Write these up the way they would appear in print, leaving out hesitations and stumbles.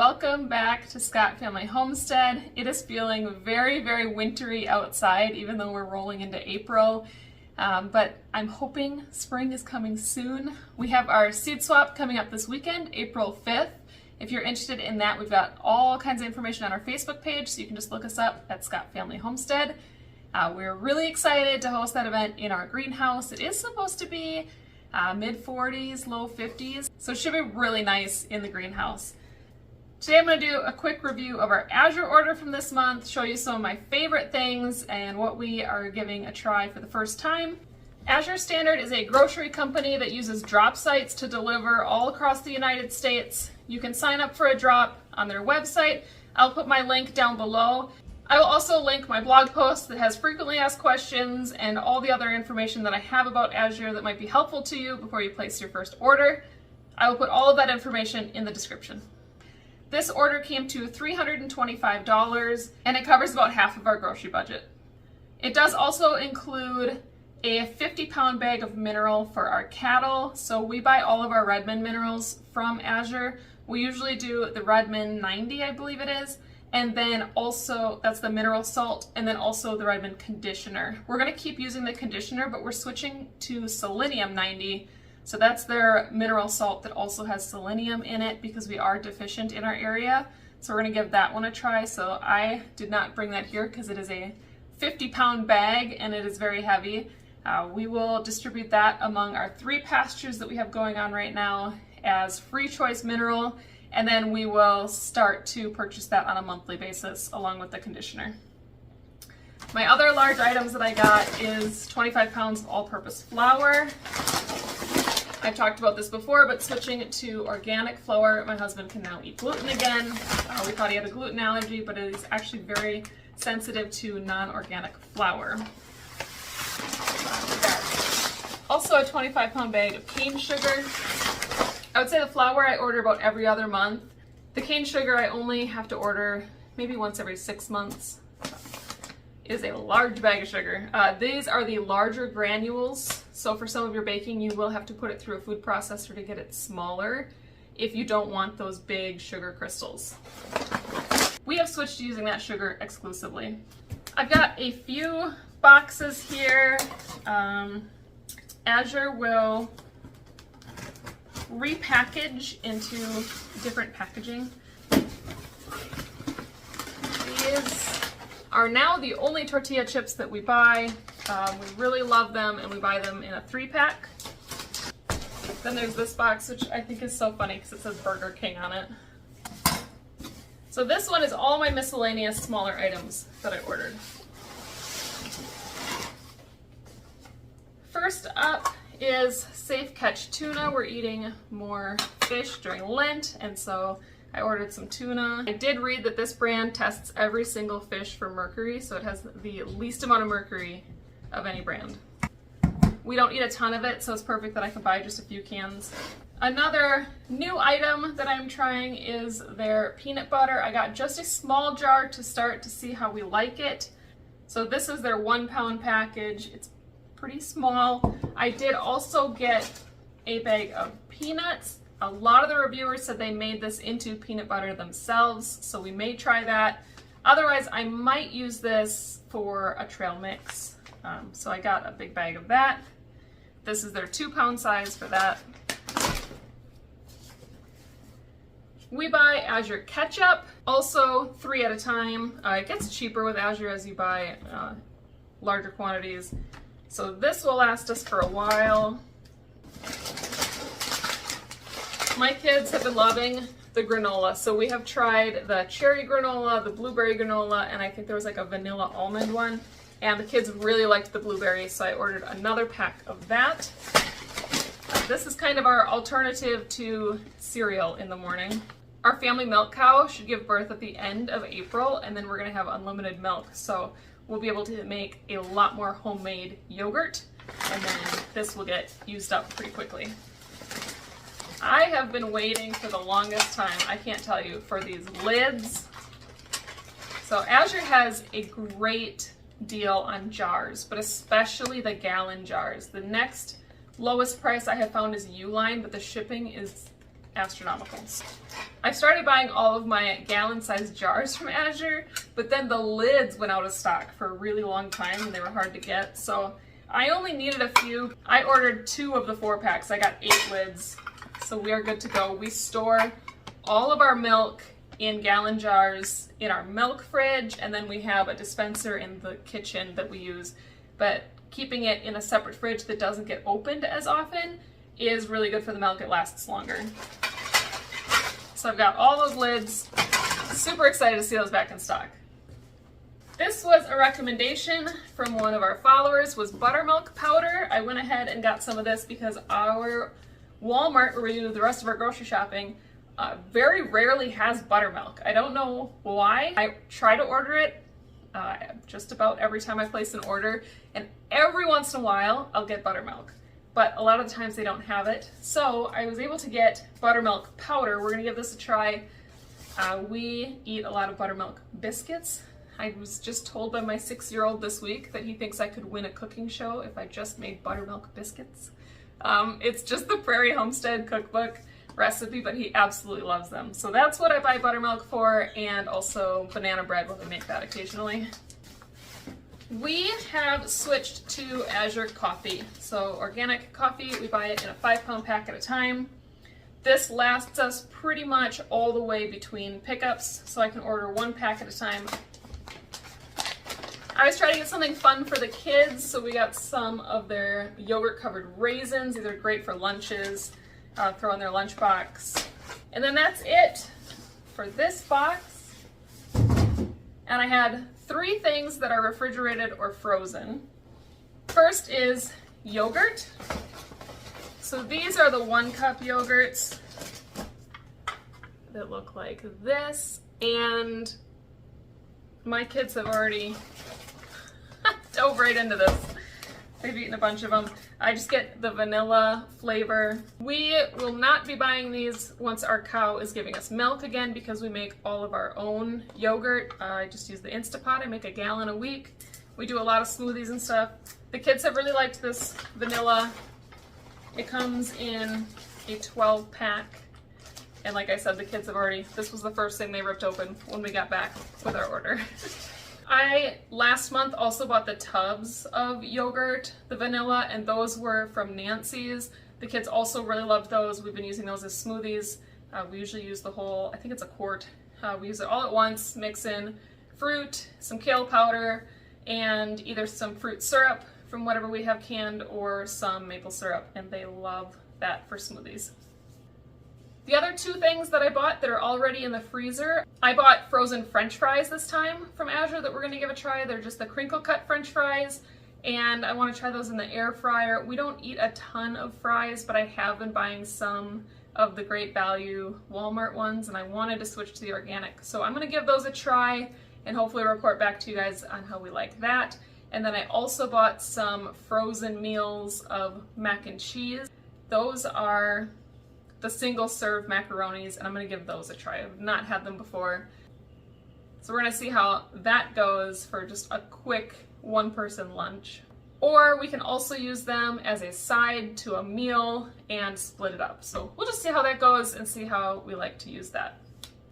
Welcome back to Scott Family Homestead. It is feeling very, very wintry outside, even though we're rolling into April. But I'm hoping spring is coming soon. We have our seed swap coming up this weekend, April 5th. If you're interested in that, we've got all kinds of information on our Facebook page, so you can just look us up at Scott Family Homestead. We're really excited to host that event in our greenhouse. It is supposed to be mid 40s, low 50s, so it should be really nice in the greenhouse. Today I'm going to do a quick review of our Azure order from this month, show you some of my favorite things and what we are giving a try for the first time. Azure Standard is a grocery company that uses drop sites to deliver all across the United States. You can sign up for a drop on their website. I'll put my link down below. I will also link my blog post that has frequently asked questions and all the other information that I have about Azure that might be helpful to you before you place your first order. I will put all of that information in the description. This order came to $325 and it covers about half of our grocery budget. It does also include a 50-pound bag of mineral for our cattle. So we buy all of our Redmond minerals from Azure. We usually do the Redmond 90, I believe it is. And then also, that's the mineral salt, and then also the Redmond conditioner. We're gonna keep using the conditioner, but we're switching to selenium 90. So that's their mineral salt that also has selenium in it because we are deficient in our area. So we're gonna give that one a try. So I did not bring that here because it is a 50-pound bag and it is very heavy. We will distribute that among our 3 pastures that we have going on right now as free choice mineral. And then we will start to purchase that on a monthly basis along with the conditioner. My other large items that I got is 25 pounds of all-purpose flour. I've talked about this before, but switching to organic flour, my husband can now eat gluten again. We thought he had a gluten allergy, but it is actually very sensitive to non-organic flour. Also a 25-pound bag of cane sugar. I would say the flour I order about every other month. The cane sugar I only have to order maybe once every 6 months. It is a large bag of sugar. These are the larger granules. So for some of your baking, you will have to put it through a food processor to get it smaller if you don't want those big sugar crystals. We have switched to using that sugar exclusively. I've got a few boxes here. Azure will repackage into different packaging. These are now the only tortilla chips that we buy. We really love them and we buy them in a 3-pack. Then there's this box, which I think is so funny because it says Burger King on it. So this one is all my miscellaneous smaller items that I ordered. First up is Safe Catch Tuna. We're eating more fish during Lent, and so I ordered some tuna. I did read that this brand tests every single fish for mercury, so it has the least amount of mercury of any brand. We don't eat a ton of it, so it's perfect that I can buy just a few cans. Another new item that I'm trying is their peanut butter. I got just a small jar to start to see how we like it. So this is their 1-pound package. It's pretty small. I did also get a bag of peanuts. A lot of the reviewers said they made this into peanut butter themselves, so we may try that. Otherwise, I might use this for a trail mix. So I got a big bag of that. This is their 2-pound size for that. We buy Azure ketchup, also 3 at a time. It gets cheaper with Azure as you buy larger quantities. So this will last us for a while. My kids have been loving the granola. So we have tried the cherry granola, the blueberry granola, and I think there was like a vanilla almond one. And the kids really liked the blueberry, so I ordered another pack of that. This is kind of our alternative to cereal in the morning. Our family milk cow should give birth at the end of April, and then we're gonna have unlimited milk. So we'll be able to make a lot more homemade yogurt, and then this will get used up pretty quickly. I have been waiting for the longest time, I can't tell you, for these lids. So Azure has a great deal on jars, but especially the gallon jars. The next lowest price I have found is Uline, but the shipping is astronomical. I started buying all of my gallon-sized jars from Azure, but then the lids went out of stock for a really long time and they were hard to get, so I only needed a few. I ordered 2 of the 4 packs. I got 8 lids, so we are good to go. We store all of our milk in gallon jars in our milk fridge, and then we have a dispenser in the kitchen that we use, but keeping it in a separate fridge that doesn't get opened as often is really good for the milk. It lasts longer. So I've got all those lids. Super excited to see those back in stock. This was a recommendation from one of our followers, was buttermilk powder. I went ahead and got some of this because our Walmart, where we do the rest of our grocery shopping, very rarely has buttermilk. I don't know why. I try to order it just about every time I place an order, and every once in a while I'll get buttermilk, but a lot of the times they don't have it. So I was able to get buttermilk powder. We're gonna give this a try. We eat a lot of buttermilk biscuits. I was just told by my 6-year-old this week that he thinks I could win a cooking show if I just made buttermilk biscuits. It's just the Prairie Homestead cookbook recipe, but he absolutely loves them. So that's what I buy buttermilk for, and also banana bread when we make that occasionally. We have switched to Azure coffee. So organic coffee, we buy it in a 5-pound pack at a time. This lasts us pretty much all the way between pickups, so I can order 1 pack at a time. I was trying to get something fun for the kids, so we got some of their yogurt-covered raisins. These are great for lunches, throw in their lunchbox. And then that's it for this box. And I had 3 things that are refrigerated or frozen. First is yogurt. So these are the 1-cup yogurts that look like this, and my kids have already dove right into this. They've eaten a bunch of them. I just get the vanilla flavor. We will not be buying these once our cow is giving us milk again, because we make all of our own yogurt. I just use the Instapot. I make a gallon a week. We do a lot of smoothies and stuff. The kids have really liked this vanilla. It comes in a 12-pack. And like I said, the kids have already, this was the first thing they ripped open when we got back with our order. I last month also bought the tubs of yogurt, the vanilla, and those were from Nancy's. The kids also really loved those. We've been using those as smoothies. We usually use the whole, I think it's a quart. We use it all at once, mix in fruit, some kale powder, and either some fruit syrup from whatever we have canned or some maple syrup, and they love that for smoothies. The other 2 things that I bought that are already in the freezer, I bought frozen French fries this time from Azure that we're going to give a try. They're just the crinkle cut French fries, and I want to try those in the air fryer. We don't eat a ton of fries, but I have been buying some of the Great Value Walmart ones, and I wanted to switch to the organic. So I'm going to give those a try and hopefully report back to you guys on how we like that. And then I also bought some frozen meals of mac and cheese. Those are the single-serve macaronis, and I'm going to give those a try. I've not had them before. So we're going to see how that goes for just a quick 1-person lunch. Or we can also use them as a side to a meal and split it up. So we'll just see how that goes and see how we like to use that.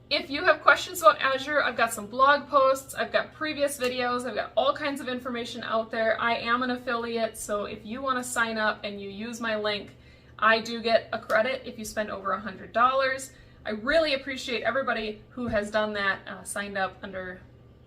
If you have questions about Azure, I've got some blog posts, I've got previous videos, I've got all kinds of information out there. I am an affiliate, so if you want to sign up and you use my link, I do get a credit if you spend over $100. I really appreciate everybody who has done that, signed up under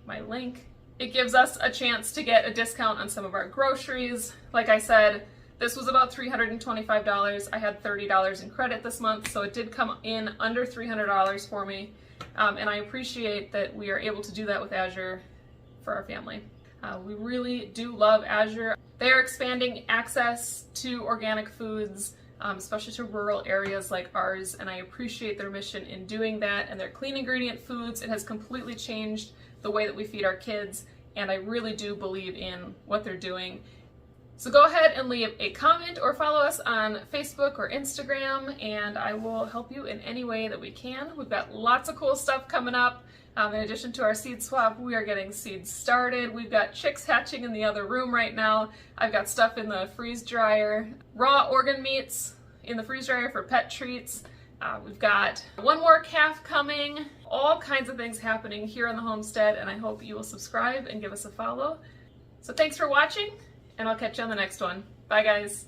my link. It gives us a chance to get a discount on some of our groceries. Like I said, this was about $325. I had $30 in credit this month, so it did come in under $300 for me. And I appreciate that we are able to do that with Azure for our family. We really do love Azure. They are expanding access to organic foods, especially to rural areas like ours, and I appreciate their mission in doing that. And their clean ingredient foods, it has completely changed the way that we feed our kids, and I really do believe in what they're doing. So go ahead and leave a comment or follow us on Facebook or Instagram, and I will help you in any way that we can. We've got lots of cool stuff coming up. In addition to our seed swap, we are getting seeds started. We've got chicks hatching in the other room right now. I've got stuff in the freeze dryer, raw organ meats in the freeze dryer for pet treats. We've got one more calf coming, all kinds of things happening here on the homestead, and I hope you will subscribe and give us a follow. So thanks for watching, and I'll catch you on the next one. Bye guys.